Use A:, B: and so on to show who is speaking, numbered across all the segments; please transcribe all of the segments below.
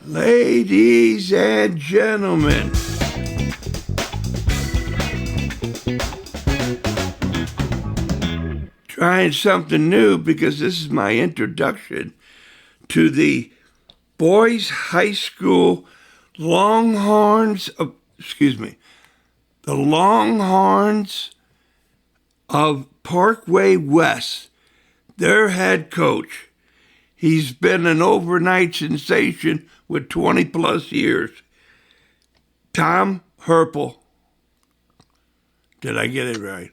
A: Ladies and gentlemen, trying something new because this is my introduction to the boys high school the Longhorns of Parkway West. Their head coach, he's been an overnight sensation with 20 plus years. Tom Herpel. Did I get it right?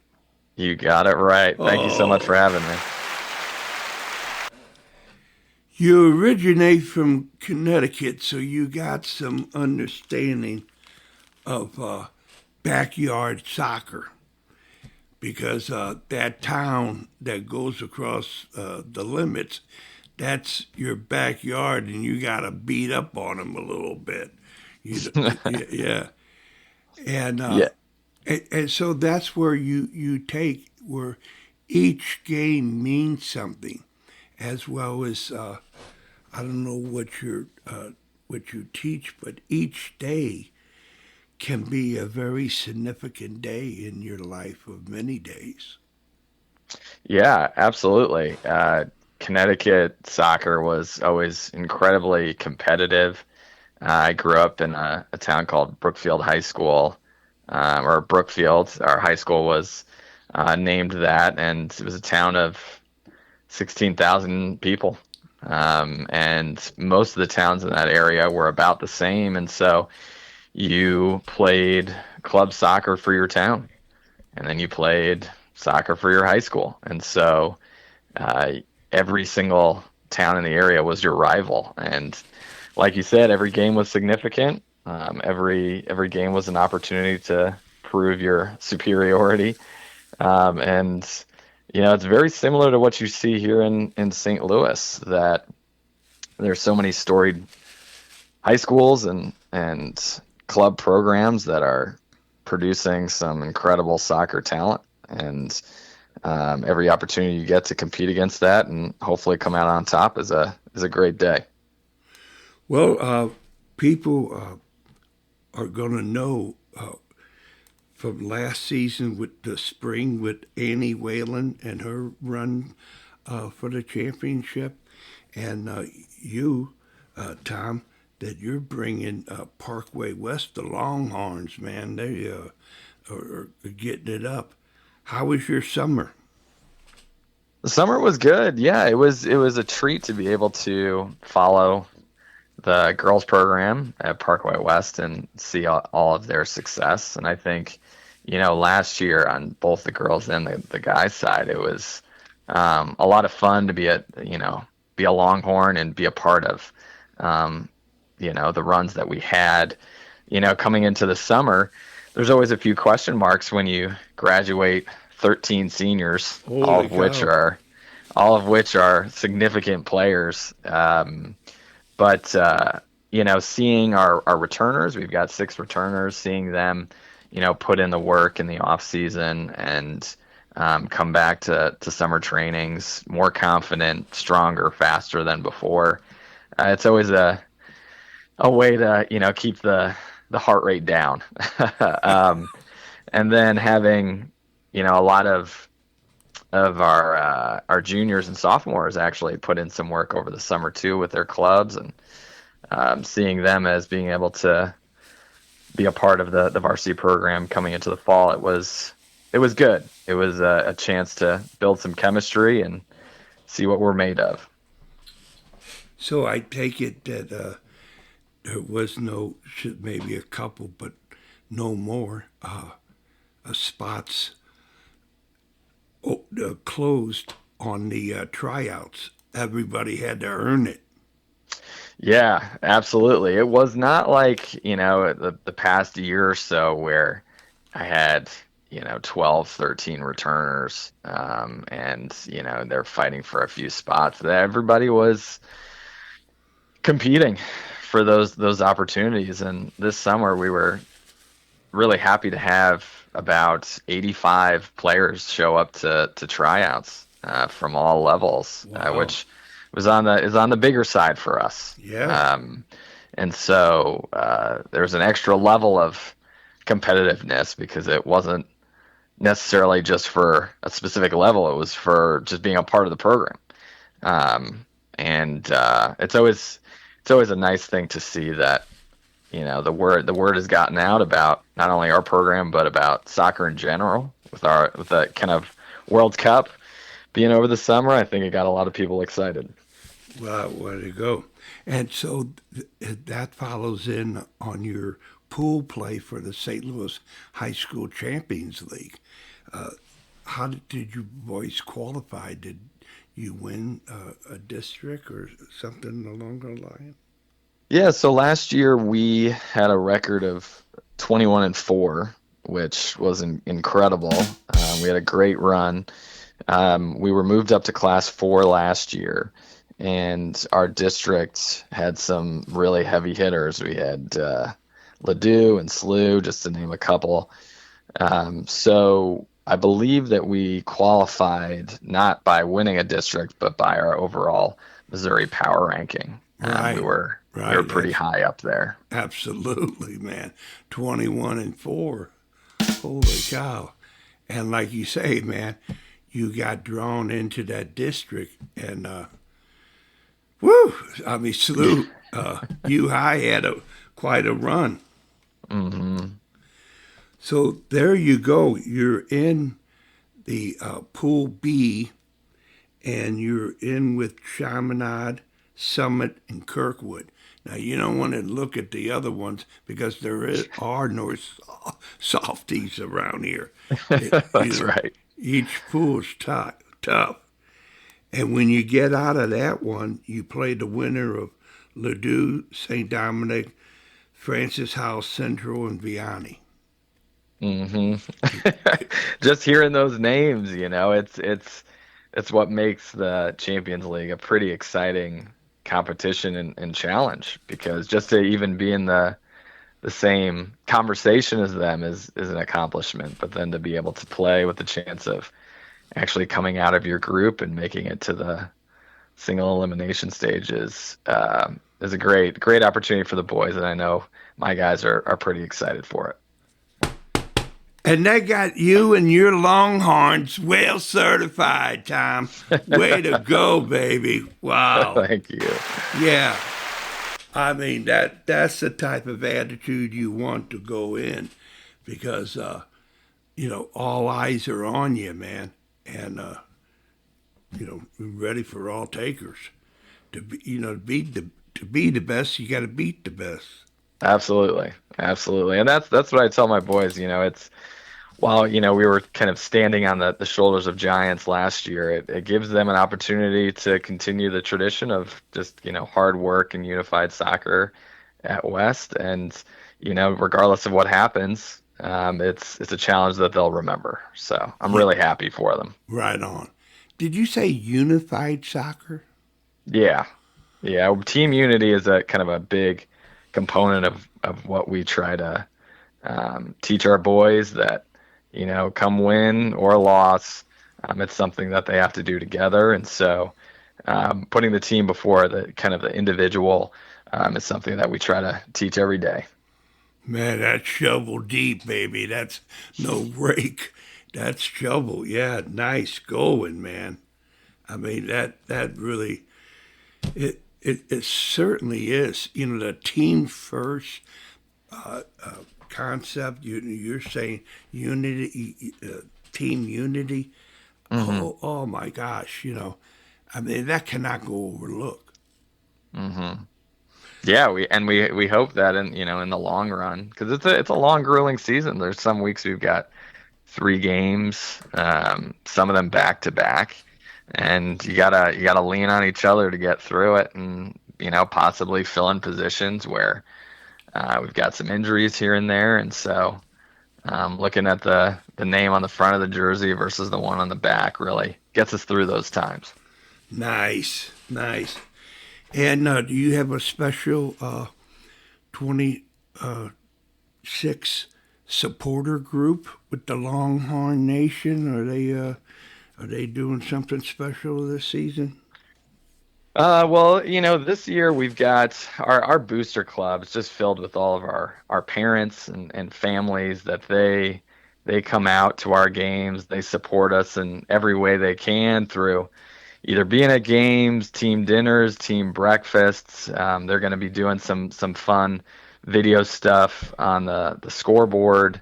B: You got it right. Thank you so much for having me.
A: You originate from Connecticut, so you got some understanding of backyard soccer. Because that town that goes across the limits, that's your backyard, and you got to beat up on them a little bit. Yeah, and
B: Yeah.
A: and so that's where you take where each game means something, as well as I don't know what you teach, but each day can be a very significant day in your life of many days.
B: Yeah, absolutely. Connecticut soccer was always incredibly competitive. I grew up in a town called Brookfield High School, or Brookfield. Our high school was named that, and it was a town of 16,000 people. And most of the towns in that area were about the same. And so you played club soccer for your town, and then you played soccer for your high school. And so uh, every single town in the area was your rival. And like you said, every game was significant. Every game was an opportunity to prove your superiority. And it's very similar to what you see here in St. Louis, that there's so many storied high schools and club programs that are producing some incredible soccer talent, and every opportunity you get to compete against that and hopefully come out on top is a great day.
A: Well, people are going to know from last season with the spring with Annie Whalen and her run for the championship, and you, Tom, that you're bringing Parkway West, the Longhorns, man. They are getting it up. How was your summer?
B: The summer was good. Yeah, it was a treat to be able to follow the girls program at Parkway West and see all of their success. And I think, last year on both the girls and the guys side, it was a lot of fun to be a Longhorn and be a part of, the runs that we had, coming into the summer. There's always a few question marks when you graduate 13 seniors,
A: Holy cow.
B: all of which are significant players. But seeing our returners, we've got 6 returners, seeing them, put in the work in the off season and come back to summer trainings more confident, stronger, faster than before. It's always a way to keep the heart rate down. And then having a lot of our juniors and sophomores actually put in some work over the summer too with their clubs, and seeing them as being able to be a part of the varsity program coming into the fall, it was good. It was a chance to build some chemistry and see what we're made of.
A: So I take it that there was maybe a couple, but no more spots closed on the tryouts. Everybody had to earn it.
B: Yeah, absolutely. It was not like, the past year or so where I had, 12, 13 returners, and, they're fighting for a few spots. Everybody was competing for those opportunities. And this summer we were really happy to have about 85 players show up to tryouts from all levels,
A: Wow.
B: which was on the bigger side for us.
A: Yeah.
B: And so there's an extra level of competitiveness because it wasn't necessarily just for a specific level. It was for just being a part of the program. And it's always a nice thing to see that, the word has gotten out about not only our program but about soccer in general with the kind of World Cup being over the summer. I think it got a lot of people excited.
A: Well, way to go. And so that follows in on your pool play for the St. Louis High School Champions League. Uh, how did you boys qualify? Did you win a district or something along the line?
B: Yeah, so last year we had a record of 21-4, which was incredible. We had a great run. We were moved up to Class 4 last year, and our district had some really heavy hitters. We had Ladue and Slough, just to name a couple. So I believe that we qualified not by winning a district, but by our overall Missouri power ranking. We
A: Right,
B: were we were
A: right.
B: pretty
A: That's
B: high up there.
A: absolutely, man. 21-4. Holy cow. And like you say, man, you got drawn into that district and woo! I mean, salute. U High had quite a run.
B: Hmm.
A: So there you go. You're in the Pool B, and you're in with Chaminade, Summit, and Kirkwood. Now you don't want to look at the other ones because are no softies around here. You
B: That's
A: know,
B: right.
A: each pool's tough. And when you get out of that one, you play the winner of Ladue, St. Dominic, Francis House Central, and Vianney.
B: Hmm. Just hearing those names, it's what makes the Champions League a pretty exciting competition and challenge, because just to even be in the same conversation as them is an accomplishment. But then to be able to play with the chance of actually coming out of your group and making it to the single elimination stage is a great opportunity for the boys, and I know my guys are pretty excited for it.
A: And they got you and your Longhorns well certified, Tom. Way to go, baby. Wow.
B: Thank you.
A: Yeah. I mean that's the type of attitude you want to go in because all eyes are on you, man. And ready for all takers. To be the best, you got to beat the best.
B: Absolutely, absolutely, and that's what I tell my boys. It's while we were kind of standing on the shoulders of giants last year, it gives them an opportunity to continue the tradition of just hard work and unified soccer at West, and regardless of what happens, it's a challenge that they'll remember. So I'm
A: Yeah,
B: really happy for them.
A: right on. Did you say unified soccer?
B: Yeah, yeah. Team unity is a kind of a big component of what we try to teach our boys, that come win or loss, it's something that they have to do together. And so putting the team before the kind of the individual is something that we try to teach every day.
A: Man, that's shovel deep, baby. That's no rake. That's shovel. Yeah, nice going, man. I mean that really it certainly is. The team first concept. You're saying unity, team unity.
B: Hmm.
A: Oh my gosh. I mean that cannot go overlooked.
B: Hmm. Yeah, we hope that in the long run, because it's a long, grueling season. There's some weeks we've got 3 games, some of them back to back, and you gotta lean on each other to get through it, and possibly fill in positions where we've got some injuries here and there. And so looking at the name on the front of the jersey versus the one on the back really gets us through those times.
A: Nice, nice. And do you have a special 26 supporter group with the Longhorn Nation? Are they doing something special this season?
B: Well, this year we've got our booster clubs just filled with all of our parents and families that they come out to our games. They support us in every way they can through either being at games, team dinners, team breakfasts. They're going to be doing some fun video stuff on the scoreboard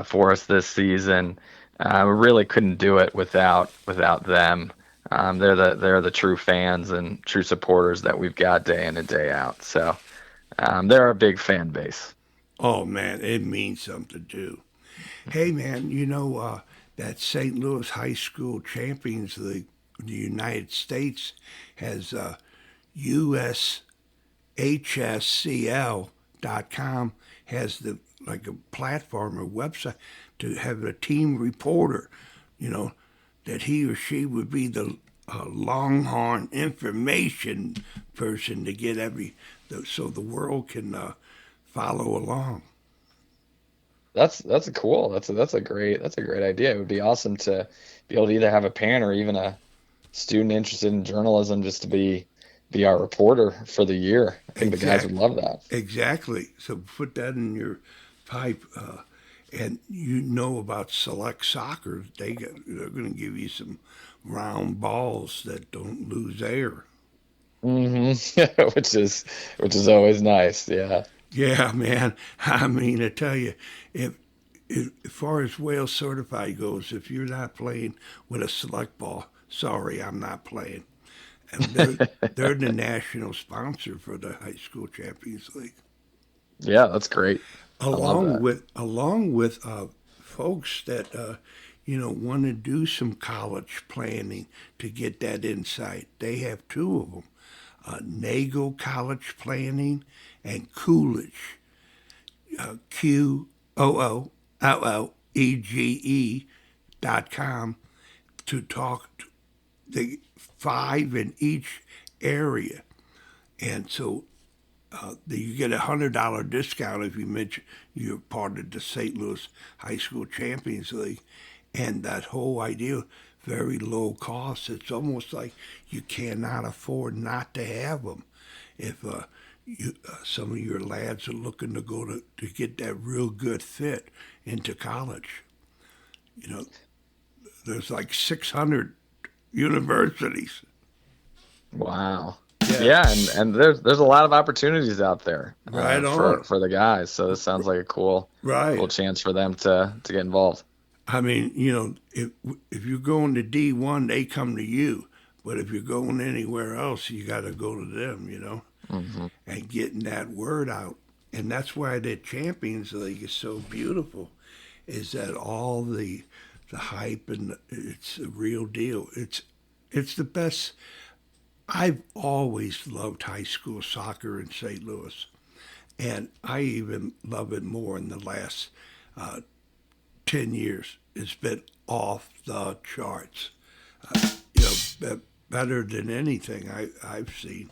B: for us this season. We really couldn't do it without them. They're the true fans and true supporters that we've got day in and day out. So they're our big fan base.
A: Oh man, it means something too. Hey man, that St. Louis High School Champions League, the United States has USHSCL.com has the like a platform or website to have a team reporter, you know, that he or she would be the Longhorn information person to get so the world can follow along.
B: That's cool. That's a great idea. It would be awesome to be able to either have a parent or even a student interested in journalism just to be our reporter for the year. I think the guys would
A: Exact,
B: love that.
A: exactly. So put that in your pipe, and you know about select soccer. They're going to give you some round balls that don't lose air.
B: Hmm which is always nice. Yeah.
A: Yeah, man. I mean, I tell you, if as far as Wales certified goes, if you're not playing with a select ball, sorry, I'm not playing. And they're the national sponsor for the high school Champions League,
B: Yeah, that's great. I love
A: along
B: that.
A: with along with folks that want to do some college planning to get that insight. They have two of them, Nagel College Planning and Coolidge, QOOLLEGE.com, to talk to the five in each area. And so you get $100 discount if you mention you're part of the St. Louis High School Champions League. And that whole idea, very low cost, it's almost like you cannot afford not to have them. If some of your lads are looking to go to get that real good fit into college, you know, there's like 600 universities.
B: Wow.
A: Yeah,
B: Yeah, and there's a lot of opportunities out there
A: right
B: for
A: on.
B: for the guys. So this sounds like a cool
A: Right.
B: chance for them to get involved.
A: I mean, if you're going to D1, they come to you. But if you're going anywhere else, you got to go to them,
B: Hmm
A: and getting that word out. And that's why the Champions League is so beautiful, is that all the hype and it's a real deal. It's the best. I've always loved high school soccer in St. Louis, and I even love it more in the last uh, 10 years. It's been off the charts. Better than anything I've seen.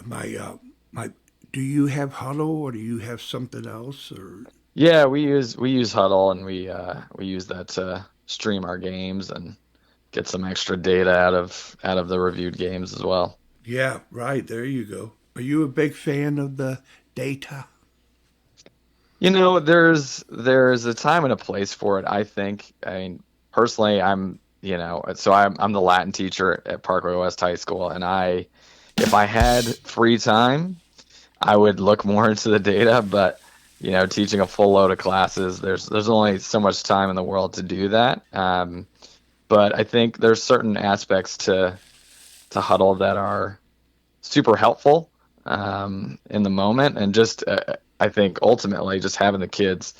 A: My, my, do you have Huddle or do you have something else? Or
B: Yeah, we use Huddle and we use that to stream our games and get some extra data out of the reviewed games as well.
A: yeah, right, there you go. Are you a big fan of the data?
B: There's a time and a place for it, I think. I mean, personally, I'm the Latin teacher at Parkway West High School, and if I had free time, I would look more into the data, but teaching a full load of classes, there's only so much time in the world to do that. But I think there's certain aspects to Huddle that are super helpful in the moment, and just I think ultimately just having the kids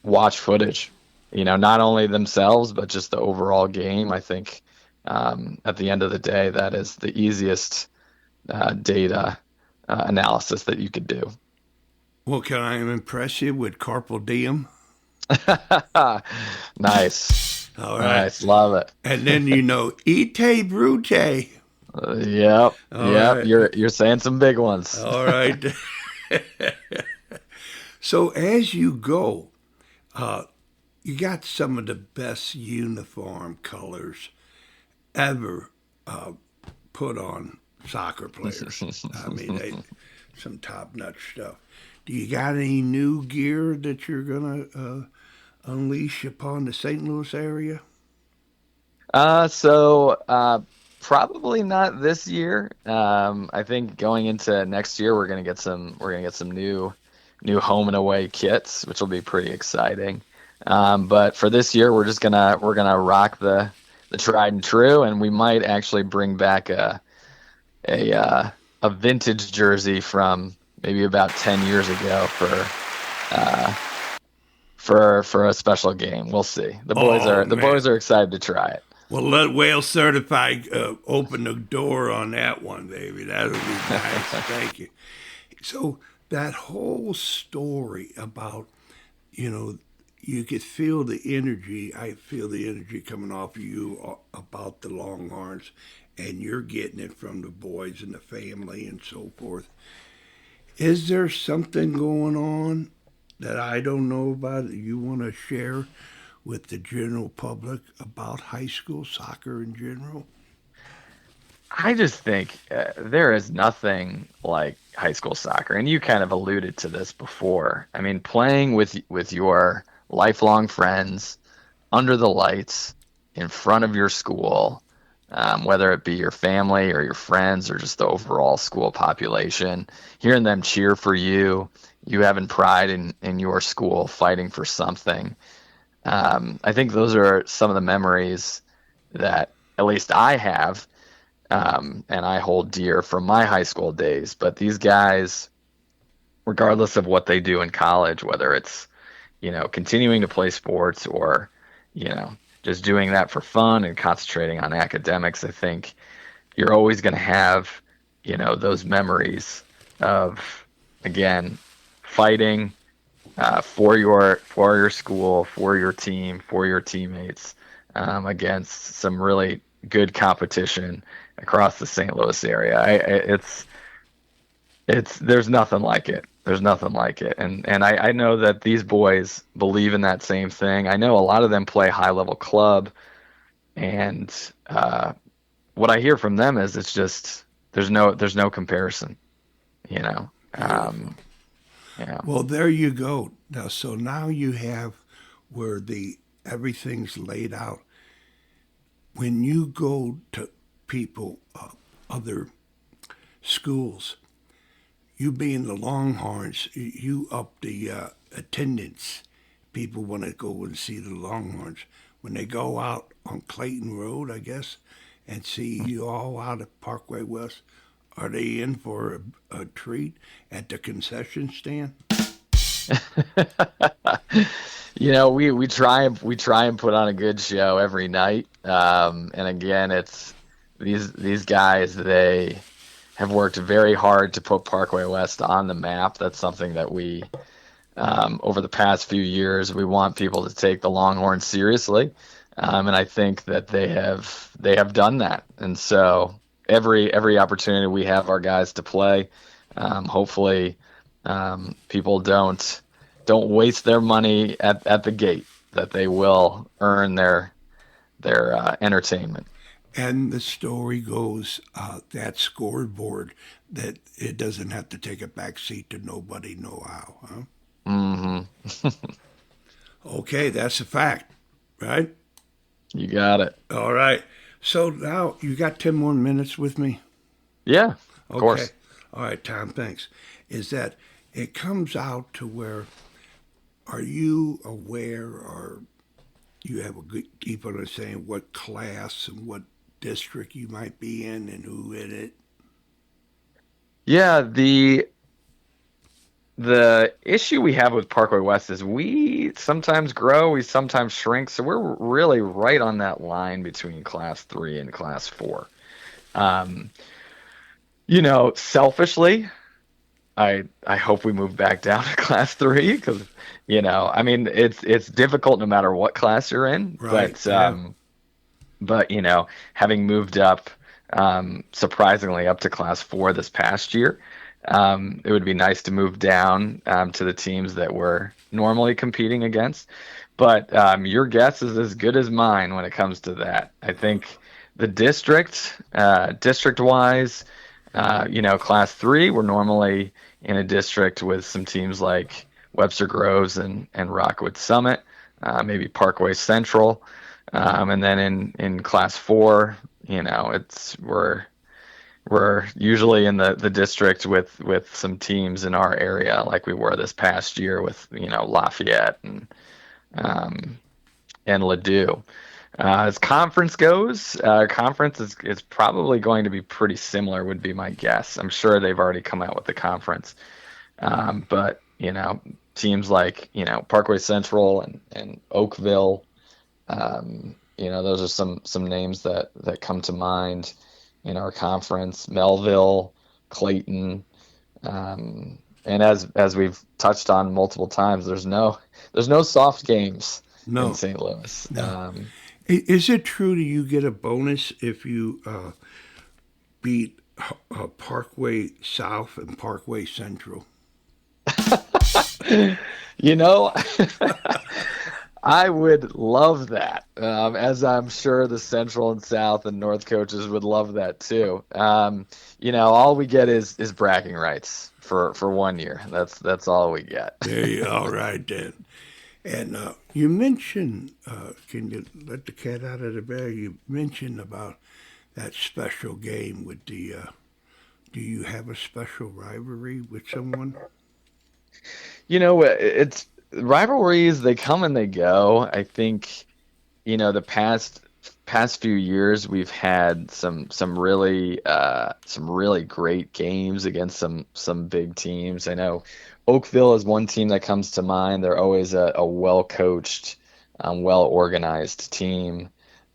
B: watch footage, not only themselves but just the overall game. I think at the end of the day, that is the easiest data analysis that you could do.
A: Well, can I impress you with Carpal Diem?
B: Nice,
A: All right.
B: nice, love it.
A: And then Ite Brute.
B: Yep,
A: All
B: yep.
A: right.
B: You're saying some big ones.
A: All right. So as you go, you got some of the best uniform colors ever put on soccer players. I mean, some top-notch stuff. Do you got any new gear that you're gonna unleash upon the St. Louis area?
B: So probably not this year. I think going into next year we're gonna get some new home and away kits, which will be pretty exciting. But for this year, we're gonna rock the tried and true, and we might actually bring back a vintage jersey from maybe about 10 years ago uh, for a special game. We'll see. The boys
A: Oh
B: are the
A: man!
B: boys are excited to try it.
A: Well, let Whale Certified open the door on that one, baby. That would be nice. Thank you. So that whole story about, you know, you could feel the energy. I feel the energy coming off of you about the Longhorns, and you're getting it from the boys and the family and so forth. Is there something going on that I don't know about that you want to share with the general public about high school soccer in general?
B: I just think there is nothing like high school soccer, and you kind of alluded to this before. I mean, playing with your lifelong friends under the lights in front of your school, whether it be your family or your friends or just the overall school population, hearing them cheer for you, you having pride in your school, fighting for something. I think those are some of the memories that at least I have, and I hold dear from my high school days. But these guys, regardless of what they do in college, whether it's, continuing to play sports or, you know, just doing that for fun and concentrating on academics, I think you're always going to have, those memories of, again, fighting for your school, for your team, for your teammates, against some really good competition across the St. Louis area. It's there's nothing like it. There's nothing like it. And I know that these boys believe in that same thing. I know a lot of them play high level club, and what I hear from them is it's just there's no comparison. You know.
A: Beautiful.
B: Yeah.
A: Well, there you go. Now, so now you have where the everything's laid out. When you go to people, other schools, you being the Longhorns, you up the attendance. People want to go and see the Longhorns. When they go out on Clayton Road, I guess, and see you all out at Parkway West, are they in for a treat at the concession stand?
B: We try and put on a good show every night. And again, it's these guys, they have worked very hard to put Parkway West on the map. That's something that we, over the past few years, we want people to take the Longhorns seriously. And I think that they have done that. And so every opportunity we have our guys to play, hopefully, people don't waste their money at the gate, that they will earn their entertainment.
A: And the story goes that scoreboard that it doesn't have to take a back seat to nobody know how. Huh?
B: Hmm.
A: Okay, that's a fact, right?
B: You got it.
A: All right. So now you got 10 more minutes with me?
B: Yeah, of
A: Okay.
B: course.
A: All right, Tom, thanks. Is that it comes out to where are you aware or you have a good deep understanding what class and what district you might be in and who in it?
B: Yeah, the issue we have with Parkway West is we sometimes grow, we sometimes shrink, so we're really right on that line between class three and class four. Um, selfishly, I hope we move back down to class three because, I mean, it's difficult no matter what class you're in,
A: Right. Yeah.
B: but having moved up, surprisingly up to class four this past year, it would be nice to move down, to the teams that we're normally competing against. But your guess is as good as mine when it comes to that. I think the district wise, Class three, we're normally in a district with some teams like Webster Groves and Rockwood Summit, maybe Parkway Central. And then in class four, we're usually in the district with some teams in our area, like we were this past year with Lafayette um, and Ladue. As conference goes, conference is probably going to be pretty similar, would be my guess. I'm sure they've already come out with the conference. But teams like Parkway Central and Oakville, those are some names that come to mind in our conference. Melville, Clayton, and as we've touched on multiple times, there's no soft games in
A: No,
B: St. Louis.
A: no. Is it true that you get a bonus if you beat Parkway South and Parkway Central?
B: You know, I would love that, as I'm sure the Central and South and North coaches would love that too. All we get is bragging rights for 1 year. That's all we get.
A: There you all right then. And you mentioned, can you let the cat out of the bag? You mentioned about that special game with the. Do you have a special rivalry with someone?
B: It's rivalries. They come and they go. I think, the past few years we've had some really great games against some big teams. I know Oakville is one team that comes to mind. They're always a well coached, well organized team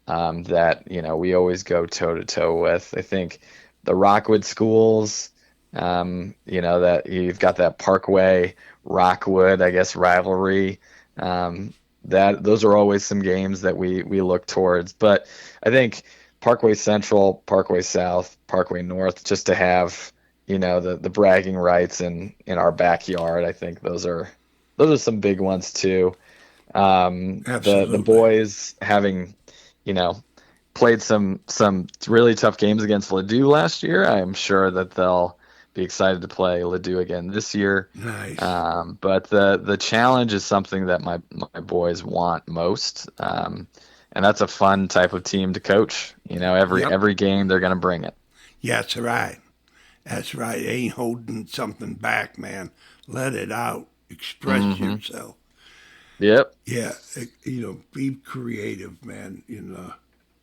B: that we always go toe to toe with. I think the Rockwood schools, that you've got that Parkway Rockwood, I guess, rivalry. That those are always some games that we look towards. But I think Parkway Central, Parkway South, Parkway North, just to have the bragging rights in our backyard. I think those are some big ones too. The
A: Absolutely.
B: boys having played some really tough games against Ladue last year. I'm sure that they'll be excited to play Ladue again this year.
A: Nice.
B: But the challenge is something that my boys want most, and that's a fun type of team to coach.
A: Yep.
B: Every game they're going to bring it.
A: Yeah, that's right. That's right. Ain't holding something back, man. Let it out. Express
B: Hmm.
A: yourself.
B: Yep.
A: Yeah, be creative, man.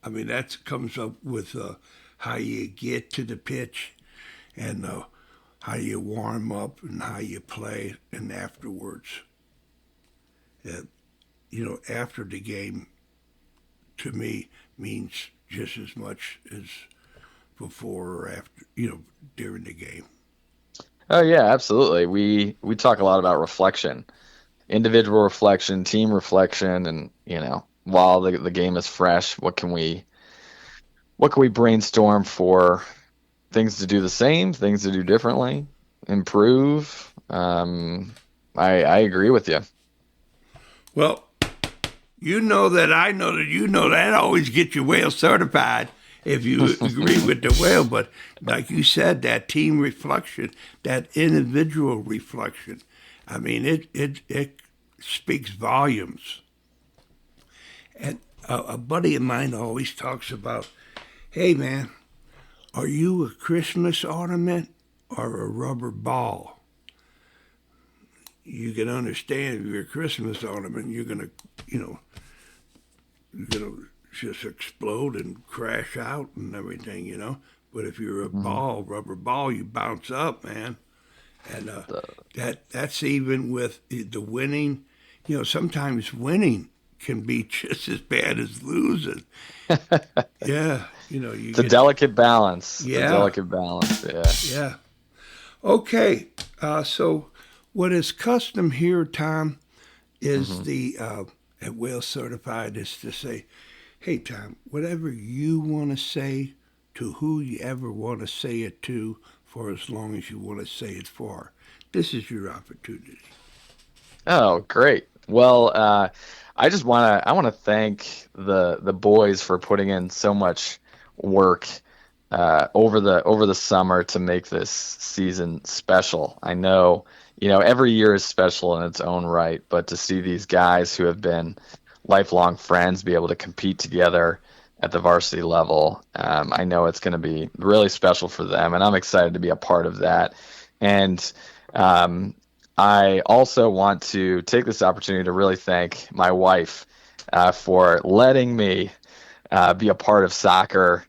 A: I mean, that comes up with how you get to the pitch and how you warm up and how you play, and afterwards. Uh, after the game, to me, means just as much as before or after, during the game.
B: Oh yeah, absolutely. We talk a lot about reflection, individual reflection, team reflection, and while the game is fresh, what can we brainstorm for things to do the same, things to do differently, improve. I agree with you.
A: Well, you know that I know that you know that always get you whale certified if you agree with the whale. But like you said, that team reflection, that individual reflection, I mean, it speaks volumes. And a buddy of mine always talks about, hey man, are you a Christmas ornament or a rubber ball? You can understand if you're a Christmas ornament, you're gonna just explode and crash out and everything. But if you're a
B: Hmm.
A: rubber ball, you bounce up, man. And that's even with the winning. Sometimes winning can be just as bad as losing. Yeah, you
B: It's a
A: get.
B: delicate balance. It's a
A: Yeah,
B: delicate balance. Yeah.
A: yeah. Okay, so what is custom here, Tom, is
B: Hmm.
A: the at Whale Certified is to say, hey, Tom, whatever you want to say to who you ever want to say it to for as long as you want to say it for. This is your opportunity.
B: Oh, great. Well, I want to thank the boys for putting in so much work over the summer to make this season special. I know, every year is special in its own right, but to see these guys who have been lifelong friends be able to compete together at the varsity level, I know it's going to be really special for them, and I'm excited to be a part of that. And I also want to take this opportunity to really thank my wife for letting me be a part of soccer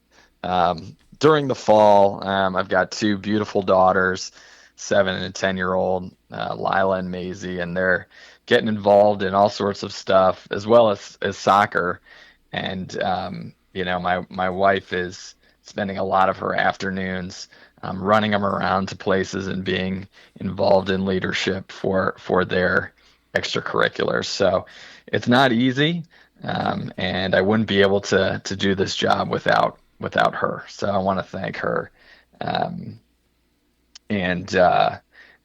B: during the fall. I've got two beautiful daughters, 7 and 10-year-old, Lila and Maisie, and they're getting involved in all sorts of stuff as well as soccer. And my wife is spending a lot of her afternoons running them around to places and being involved in leadership for their extracurriculars. So it's not easy, and I wouldn't be able to do this job without her. So I want to thank her, um, and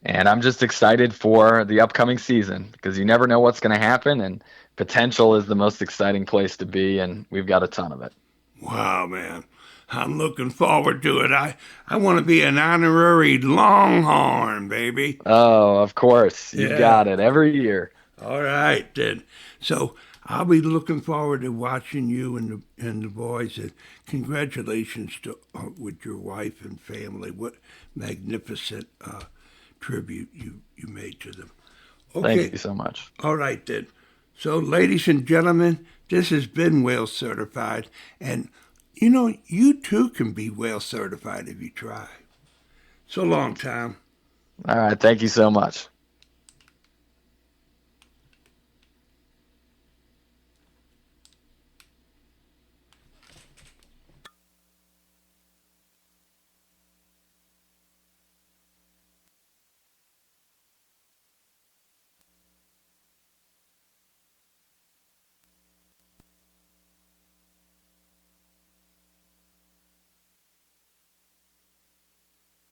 B: and I'm just excited for the upcoming season because you never know what's going to happen, and potential is the most exciting place to be, and we've got a ton of it.
A: Wow, man. I'm looking forward to it. I want to be an honorary Longhorn, baby.
B: Oh, of course, you've
A: Yeah.
B: got it every year.
A: All right, then. So I'll be looking forward to watching you and the boys. And congratulations to with your wife and family. What magnificent tribute you made to them.
B: Thank
A: Okay.
B: you so much.
A: All right, then. So, ladies and gentlemen, this has been Whale Certified. And, you too can be Whale Certified if you try. So long, Tom.
B: All right, thank you so much.